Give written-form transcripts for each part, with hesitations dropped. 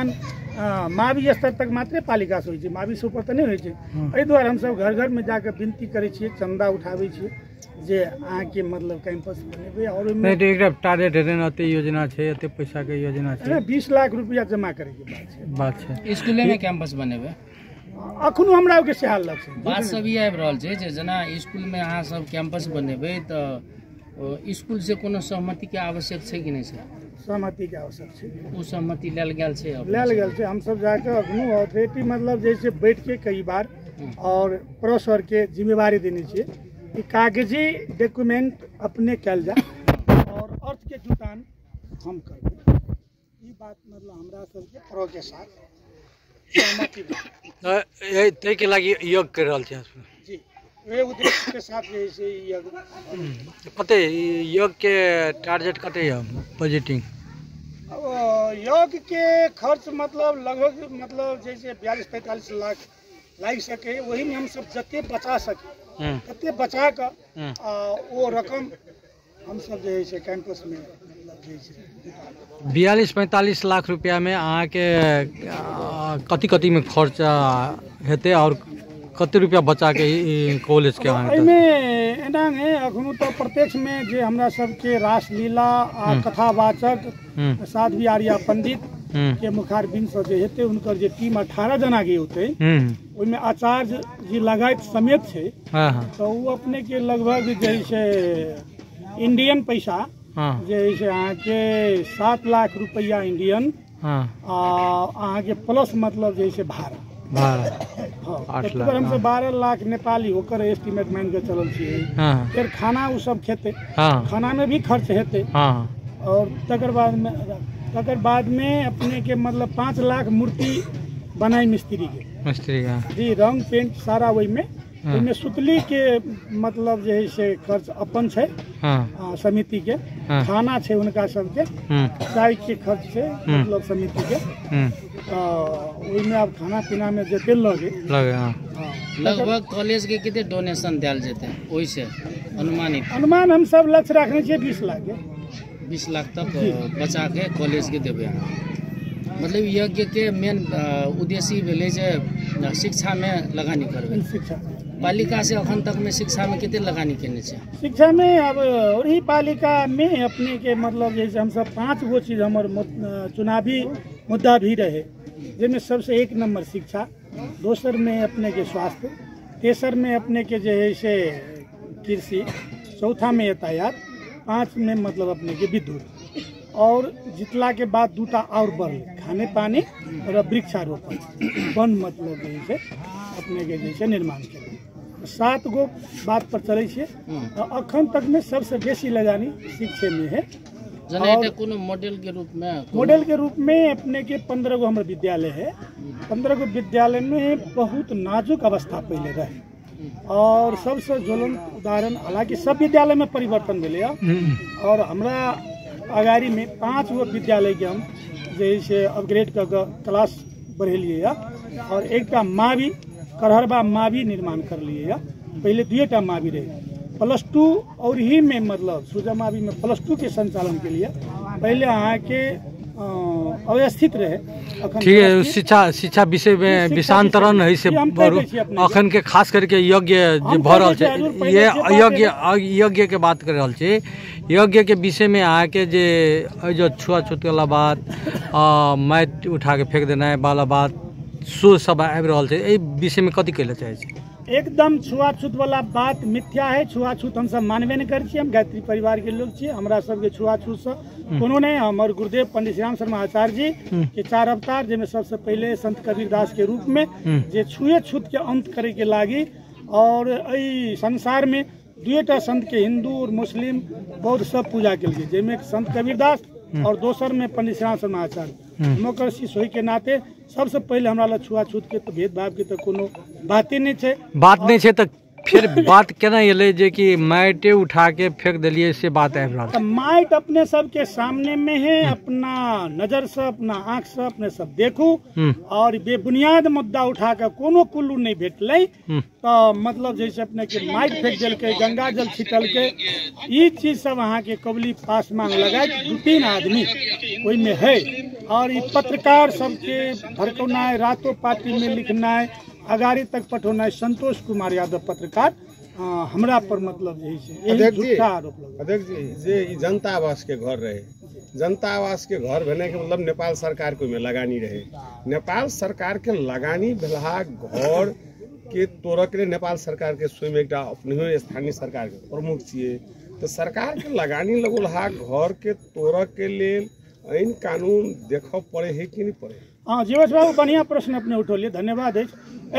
निर्माण मावी स्तर तक मात्रे पालिका से होय छै, मावी से ऊपर तऽ नहि होय छै। एहि दुआरे हमसब घर घर में जाके विनती करै छियै, चंदा उठाबै छियै जे अहाँके मतलब कैंपस बनेबै। और नहीं तो एकटा टारगेट हेतै न, एते योजना छै, एते पैसा के योजना छै, 20 लाख रुपया जमा करे के बात छै। स्कूले में कैंपस बनेबै अखनो हमरा के सेहाल लग छै। बात सब ई आबि रहल छै जे जेना स्कूल में अहाँ सब कैंपस बनेबै तऽ स्कूल से कोनो सहमति के आवश्यक छै कि नहीं सर? सहमति के आवश्यक छै, वो सहमति लेल गेल छै, लेल गेल छै। हम सब जाके अखनो अथॉरिटी मतलब जैसे बैठ के कई बार और प्रोफेसर के जिम्मेवारी देने छियै कि कागजी डॉक्यूमेंट अपने कल जाए और अर्थ के जुटान हम करबै। ई बात मतलब हमरा सबके प्रो के साथ सहमति तै के लागि योग कर रहल छै जी, वे उद्देश्य के साथ जे छै योग। कते योग के टारगेट कते है बजटिंग? योग के खर्च मतलब लगभग मतलब जैसे 42-45 लाख लाग सके, वही में हम सब जते बचा सके तते बचा कर वो रकम हम सब जे है कैंपस में 42-45 लाख रुपया में अहाँ के कथी कथी में खर्च हेते और कते रुपया बचा के कॉलेज के एना है अखनो तो प्रत्यक्ष में जे हमरा सबके रासलीला आ कथावाचक साध्वी आर्या पंडित के मुखारबिंद से जे हेते उनकर जे टीम 18 जना के होते ओइमे आचार्य जी लगायत समेत छै। तो वो अपने के लगभग जैसे इंडियन पैसा जैसे अहाँ के 7 लाख रुपया इंडियन अहाँ के प्लस मतलब जैसे भाड़ा 8 लाख हमसे 12 लाख नेपाली होकर एस्टिमेट मान के चलल छियै। फिर खाना उ सब खेते, खाना में भी खर्च हेते और तकर बाद में अपने के मतलब 5 लाख मूर्ति बनाई मिस्त्री के जी, रंग पेंट सारा वही में सुतली के मतलब जे है से खर्च अपन छै समिति के, खाना छै उनका सबके, चाय के खर्च छै मतलब समिति के। में अब खाना पीना में जते लगे लगभग कॉलेज के कितने डोनेशन दिया जेते ओइ से अनुमान हम सब लक्ष्य रखने छियै 20 लाख के, 20 लाख तक बचा के कॉलेज के देबे। मतलब यज्ञ के मेन उद्देश्य भेले जे शिक्षा में लगानी करबे। शिक्षा पालिका से अखन तक में शिक्षा में कितने लगानी केने छै? शिक्षा में अब और ही पालिका में अपने के मतलब जैसे हम सब 5 गो चीज हमर चुनावी मुद्दा भी रहे, जिनमें सबसे 1 नंबर शिक्षा, दोसर में अपने के स्वास्थ्य, तेसर में अपने के जो है से कृषि, चौथा में यातायात, 5 में मतलब अपने के विद्युत और जितला के बाद 2टा और बढ़ खाने पानी और वृक्षारोपण वन मतलब जैसे अपने के जैसे निर्माण के 7 गो बात पर चले छे। अखन तक में सबसे बेसी लगानी शिक्षा में है। और कोनो मॉडल के रूप में अपने के 15 गो हमारे विद्यालय है। 15 गो विद्यालय में बहुत नाजुक अवस्था पहले रहे और सबसे ज्वलंत उदाहरण, हालांकि सब विद्यालय में परिवर्तन भेले और हमरा अगाड़ी में 5 गो विद्यालय के हम जैसे अपग्रेड कर क्लास बढ़ेलिए और एकटा मावी करहरबा मावी निर्माण कर लिए। पहले 2टा मावी रहे, +2 और ही में मतलब सुजा मावी में +2 के संचालन के लिए पहले अहाँ के अव्यवस्थित रहे। ठीक है, शिक्षा विषय में विषांतरण है से अखन के खास करके यज्ञ भ रहल छै, ये यज्ञ के बात कर रहल छी। यज्ञ के विषय में अहाँ के जो छुआछूत वाला बात, माटि उठा के फेंक देना वाला बात, सो सब आबि रहल छै, एहि विषय में कथी कहले चाहे छी? एकदम छुआछूत वाला बात मिथ्या है। छुआछूत हम सब मानबे नहीं कर छियै, हम गायत्री परिवार के लोग छियै, हमरा सबके छुआछूत से कोनो नहीं। हमर गुरुदेव पंडित श्री राम शर्मा आचार्य जी के 4 अवतार, जिसमें सबसे पहले संत कबीरदास के रूप में जे छुए छूत के अंत करे के लागी और एहि संसार में 2टा संत के हिंदू और मुस्लिम बौद्ध सब पूजा के लिए, जिसमें संत कबीरदास और दोसर में पंडित श्री राम शर्मा आचार्य। डेमोक्रेसी सोई के नाते सबसे पहले हमरा छुआछूत के तो भेदभाव के तो कोनो बातें नहीं छे। बात नहीं छे तो फिर बात केना एले जे कि माइटे उठा के फेंक दिलिए से बात आबि रहल तो माइट अपने सबके सामने में है, अपना नजर से अपना आंख से अपने सब देखू और बेबुनियाद मुद्दा उठा के कोनो कुल्लू नहीं भेटले तो मतलब जैसे अपने के माइट फेंक दिल के गंगा जल छिटल के ये चीज सब अहाँ के कबली पास मांग लगा 2-3 आदमी ओई में है और ये पत्रकार सबके भड़कौना रातों पार्टी में लिखना है अगाड़ी तक पठौना है। संतोष कुमार यादव पत्रकार हमरा पर मतलब यही झूठा आरोप लगा। अध्यक्ष जी जे जनता आवास के घर रहे, जनता आवास के घर भेने के मतलब नेपाल सरकार को में लगानी रहे, नेपाल सरकार के लगानी भेला घर के तोड़े के नेपाल सरकार के स्वयं एक अपने स्थानीय सरकार के प्रमुख छिए तो सरकार के लगानी लगल हा घर के तोड़े के लेल ऐन कानून देख पड़े है कि नहीं पड़े? हाँ जीवेश बाबू बढ़िया प्रश्न अपने उठौलिए, धन्यवाद है।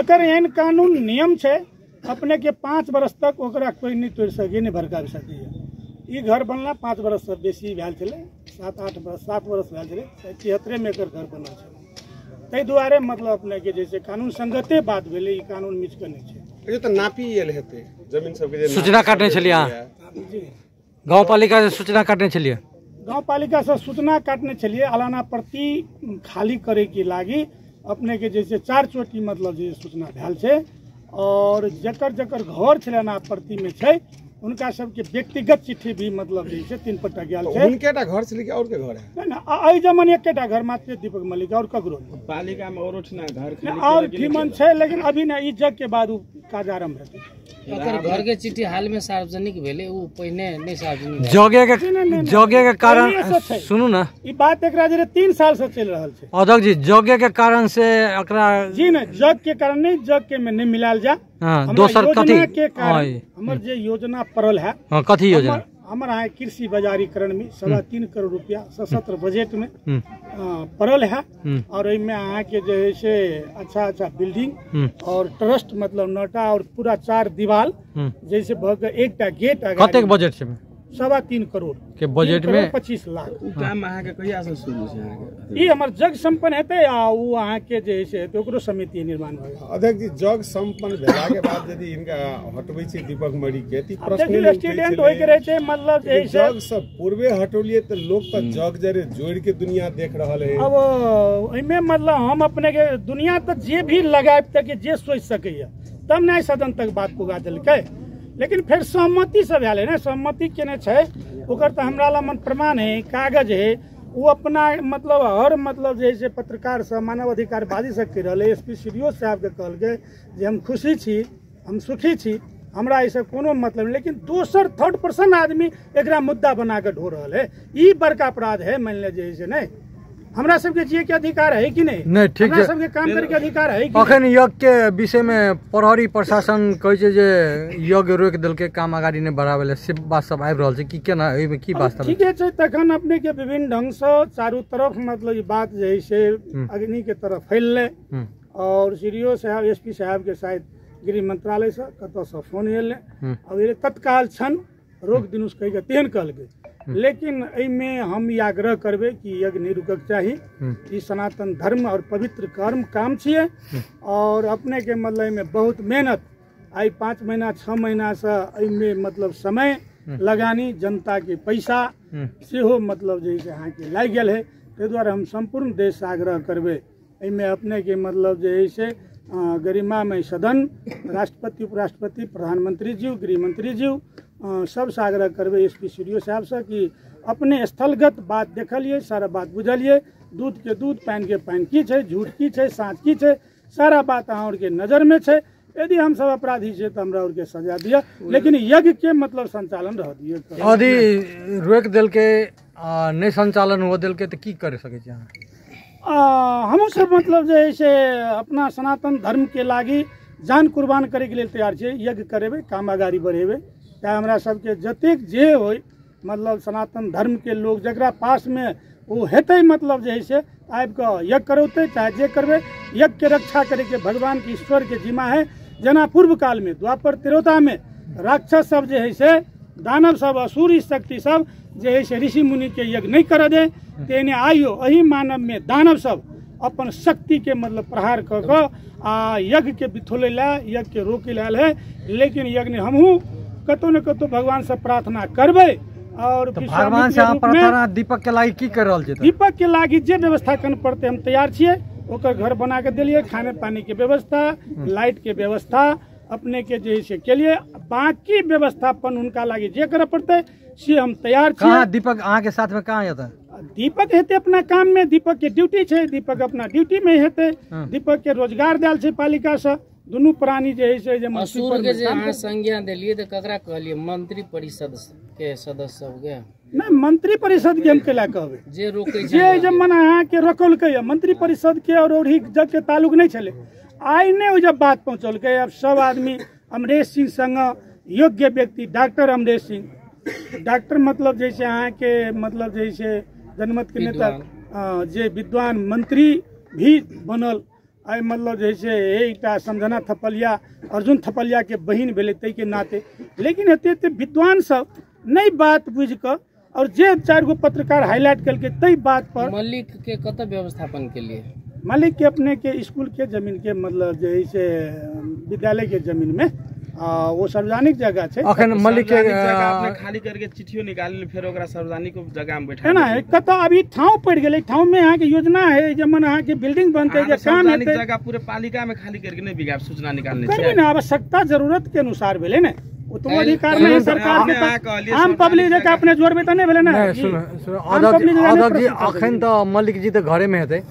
एकर एहन कानून नियम है अपने के 5 वर्ष तक ओकरा कोई नहीं तोड़ सके नहीं भड़का सके। ये घर बनला 5 वर्ष से बेसी भेल चले, 7 वर्ष भेल चले, 73 में एकर घर बनल है। ताहि दुआरे मतलब अपने के जैसे कानून संगते बात भेले, ई कानून मिच के नहीं है। ये तो नापी एल हेते जमीन सब के सूचना काटने छलिए जी गाँव पालिका से सूचना काटने छलिए, गाँव पालिका से सूचना काटने छलिए अलाना प्रति खाली करे के लागी अपने के जैसे 4 चोटी मतलब जे सूचना भेल छै और जकर जकर घर छले ना प्रति में छै उनका सबके व्यक्तिगत चिट्ठी भी मतलब जैसे 3 पट्टा गेल छै। उनकेटा घर से लेके और के घर है ना एहि जमन एकेटा घर मात्र दीपक मलिक और ककरो पालिका में और उठना घर खाली और ठीमन छै लेकिन अभी ना ई जग के बाद उ काज आरंभ हेतै। ओकर घर के चिट्ठी हाल में सार्वजनिक भेले उ पहिने नहीं सार्वजनिक जगे के कारण सुनू ना ई बात एकरा जे 3 साल से चल रहल छै। अध्यक्ष जी जगे के कारण से एकरा जी ने जग के कारण नहीं, जग के में नहीं मिलाल जा। हाँ, दोसर कथी के कारण हमर जे योजना पड़ल है कथी योजना हमर यहाँ कृषि बाजारीकरण में 3.25 करोड़ रुपया सशस्त्र बजट में पड़ल है और इनमें अहाँ के जो है से अच्छा बिल्डिंग और ट्रस्ट मतलब 9टा और पूरा 4 दीवाल जैसे भग एकटा गेट कतेक बजट छै 3.25 करोड़ के बजट में 25 लाख काम अहाँ के कहिया से शुरू छै? अहाँ के ई हमर जग संपन्न हेतै आ उ अहाँ के जे है से ओकरो समिति निर्माण होय। अध्यक्ष जी जग संपन्न भेला के बाद यदि इनका हटबै छै दीपक मणि के ती प्रश्न स्टूडेंट होय के रहे छै मतलब जे है से जग सब पूर्वे हटौलिए तो लोग तो जग जरे जोड़ के दुनिया देख रहल है। अब इनमें मतलब हम अपने के दुनिया तक जे भी लगाब तक जे सोच सके तब न्याय सदन तक बात पुगा दिलकै लेकिन फिर सहमति से भेल है ना, सहमति केने छै ओकर तो हमरा लमन प्रमाण है, कागज है। वो अपना मतलब हर मतलब जैसे पत्रकार से मानव अधिकारवादी से कह रहे एसपी सीडीओ साहब के कहल के जे हम खुशी छी, हम सुखी छी, हमरा ऐसे कोनो मतलब नहीं, लेकिन दोसर 3rd पर्सन आदमी एकरा मुद्दा बना के ढो रहा है। ई बड़का अपराध है मान लीजिए जैसे नहीं हमरा सबके जिये के अधिकार है कि नहीं? नहीं ठीक है, सबके काम करे के अधिकार है कि अखन यज्ञ के विषय में प्रहरी प्रशासन कहै छै जे यज्ञ रोक देल के काम आगाड़ी नहीं बढ़ावे ले से बात सब आबि रहल छै कि केना एहि में की वास्तव ठीक है तखन अपने के विभिन्न ढंग से चारों तरफ मतलब ये बात जो है से अग्नि के तरफ फैलले और सीडीओ साहब एसपी साहब के शायद गृह मंत्रालय से कत से फोन एले और तत्काल क्षण रोक दिन कह के तेहन कहल गए। लेकिन में हम ई आग्रह करबे कि यज्ञ नहीं रुकक चाहिए, ई सनातन धर्म और पवित्र कर्म काम छिए और अपने के मतलब में बहुत मेहनत आई 5 महीना 6 महीना से में मतलब समय लगानी जनता के पैसा सेहो मतलब जैसे अहाँ के लाग गल है। ताहि दुआरे हम संपूर्ण देश से आग्रह करबे में अपने के मतलब जो है से गरिमामय सदन राष्ट्रपति उपराष्ट्रपति प्रधानमंत्री जी गृह मंत्री जी सबसे आग्रह करबे एसपी सीडीओ साहब से कि अपने स्थलगत बात देखलिए, सारा बात बुझलिए, दूध के दूध पानि के पानि की छै, झूठ की छै, साँच की छै, सारा बात अहाँ और के नजर में छै। यदि हम सब अपराधी छै तो हमरा और के सजा दिया, लेकिन यज्ञ के मतलब संचालन रह दिए। यदि रोक देल के नहीं संचालन हो देल के तो की कर सके छी? हम सब मतलब जे है से अपना सनातन धर्म के लागी जान कुर्बान करे के लिए तैयार छे। यज्ञ करेबे, काम आगाड़ी बढ़ेबे, चाहे हमरा सबके जतेक जे होय मतलब सनातन धर्म के लोग जकरा पास में वो हेतै मतलब जे है से आबि के यज्ञ करौते, चाहे जे करबे। यज्ञ के रक्षा करे के भगवान के ईश्वर के जिम्मा है। जना पूर्व काल में द्वापर त्रेता में राक्षस सब जे है से दानव सब असुर शक्ति सब जे है से ऋषि मुनि के यज्ञ नहीं कर दे तेने आइयो अही मानव में दानव सब अपन शक्ति के मतलब प्रहार क के आ यज्ञ के बिथोले ला यज्ञ के रोके लाल है। लेकिन यज्ञ हमहू कतो न कतो भगवान से प्रार्थना करबे और तो भगवान से अहाँ प्रार्थना दीपक के लागी की कर रहल छै? दीपक के लागी जे व्यवस्था करना पड़ते हम तैयार छियै। ओकर घर बना के दिलिए, खाने पानी के व्यवस्था, लाइट के व्यवस्था अपने के जे से के लिए, बाकी व्यवस्थापन उनका लागी जे करे पड़ते से हम तैयार छियै। कहाँ दीपक अहाँ के साथ में कहाँ हेतै? दीपक हेते अपना काम में, दीपक के ड्यूटी छै, दीपक अपना ड्यूटी में हेते। दीपक के रोजगार देल छै पालिका से। दुनू प्राणी जे है से जे असुर के जे अहाँ संज्ञा देलिए त ककरा कहलिए? मंत्री परिषद के सदस्य सब के? नहीं, मंत्री परिषद के हम केला कहबे? जे रोकै जे जब मन अहाँ के रोकलकै मंत्री परिषद के और ओही जग के ताल्लुक नहीं छले। आइ ने जब बात पहुंचलकै, अब सब आदमी अमरेश सिंह संग योग्य व्यक्ति डॉक्टर अमरेश सिंह, डॉक्टर मतलब जैसे अहाँ के मतलब जैसे जनमत के नेता जे विद्वान मंत्री भी बनल। आई मतलब जैसे एकटा समझना थपलिया, अर्जुन थपलिया के बहिन भेले तै के नाते। लेकिन एते विद्वान सब नहीं बात बुझ क और जे 4 गो पत्रकार हाईलाइट करके तई बात पर मलिक के कत व्यवस्थापन के लिए? मालिक के अपने के स्कूल के जमीन के मतलब जैसे विद्यालय के जमीन में वो सार्वजनिक जगह छै। अखन मलिक के आपने खाली करके चिट्ठियो निकाल फिर ओकरा सार्वजनिक जगह में बैठा है ना। कतो अभी ठाव पड़ गेले, ठाव में अहाँ के योजना है जे मन अहाँ के बिल्डिंग बनते जे काम हेते, जगह पूरे पालिका में खाली करके नहीं बिगाड़ सूचना निकालने करबे ना। आवश्यकता जरूरत के अनुसार भेले ने, वो तो अधिकार नहीं सरकार के। आम पब्लिक जगह अपने जोरबे त नहीं भेले ना। अध्यक्ष जी अखन तो मलिक जी तो घरे में हेते।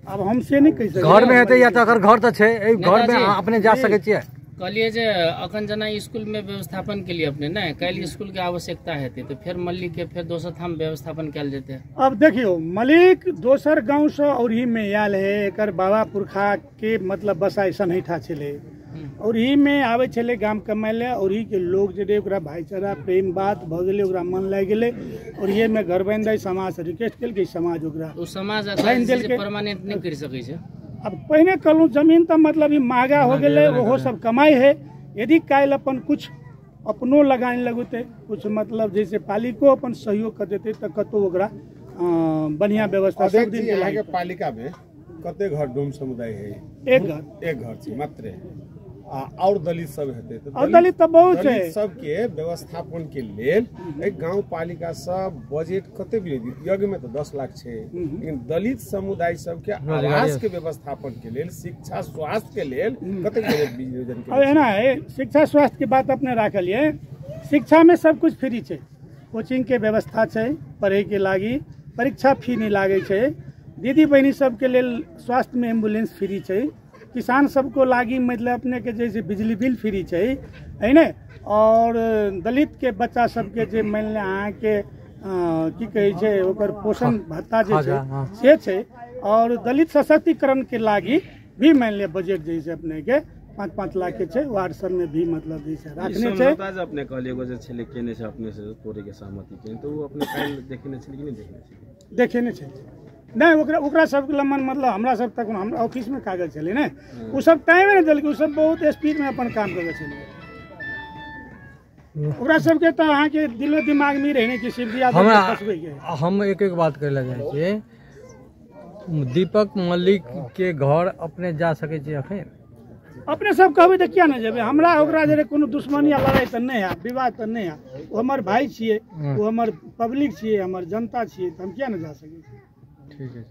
अब हम से नहीं कह सके घर में हेते या तो अगर घर तो छै, घर में अपने जा सके छियै। कहलिए जे अखन जना स्कूल में व्यवस्थापन के लिए अपने ना काल्हि स्कूल के आवश्यकता हेतै तो फिर मलिक के फिर दोसर ठाम व्यवस्थापन कल जेतै। अब देखियो मलिक दोसर गांव से और ही में आयल है। एकर बाबा पुरखा के मतलब बसा ऐसा नहीं था छले और ही में आवे छले गांव कमाए ले। और ही के लोग जे ओकरा भाईचारा प्रेम बात भ गेले, ओकरा मन लाग गेले और ये में घर बन दे समाज से रिक्वेस्ट केल के समाज ओकरा ओ समाज परमानेंट नहीं कर सकै छै। अब पहले कहलूँ जमीन तो मतलब ही महंगा हो गए, वो सब कमाई है। यदि काल अपन कुछ अपनो लगाने लगते, कुछ मतलब जैसे पालिको अपन सहयोग कर देते तो कतो ओकरा बढ़िया व्यवस्था सब दिन के पालिका में कते घर डोम समुदाय है? एक घर छै मात्र। और दलित सब हेते तो दलित तो बहुत है। सब के व्यवस्थापन के लेल एक गांव पालिका सब बजट कते भी यज्ञ में तो 10 लाख छे। लेकिन दलित समुदाय सब के आवास के व्यवस्थापन के लेल, शिक्षा स्वास्थ्य के लेल कते बजट योजना के? है ना, शिक्षा स्वास्थ्य की बात अपने राखलिए। शिक्षा में सब कुछ फ्री छे, कोचिंग के व्यवस्था छे, पढ़े के लागी परीक्षा फी नहीं लागे छे। दीदी बहनी सब के लेल स्वास्थ्य में एम्बुलेंस फ्री छे। किसान सबको लागी मतलब अपने के जैसे बिजली बिल फ्री है ने। और दलित के बच्चा सबके जे मान ले अहाँ के की कहे छे ओकर पोषण भत्ता जे छे से छे। और दलित सशक्तिकरण के लागी भी मान ले बजट जैसे अपने के 5-5 लाख के छे। वार्ड सब में भी मतलब जैसे रखने छे। अपने कहलिए एगो जे छले केने छे अपने से तोरे के सहमति के तो वो अपने काल देखने छले कि नहीं देखने छले? देखे नहीं छे नहीं। ओकरा सब लमन मतलब हमरा सब तक हमरा ऑफिस में कागज चले ने, वो सब टाइम नहीं दिल, सब बहुत स्पीड में अपन काम करके चले। ओकरा सब के तो अहाँ के दिलो दिमाग में रहने की सिर्फ हम एक बात कर लगे दीपक मलिक के घर अपने जा सके छी अखन? अपने सब कहबे तो क्या ना जेबे। हमरा ओकरा जे कोनो दुश्मनी या लड़ाई तो नहीं है, विवाद तो नहीं है। वो हमर भाई छिए, वो हमर पब्लिक छिए, हमर जनता छिए, तो हम क्या ना जा सके। ठीक है।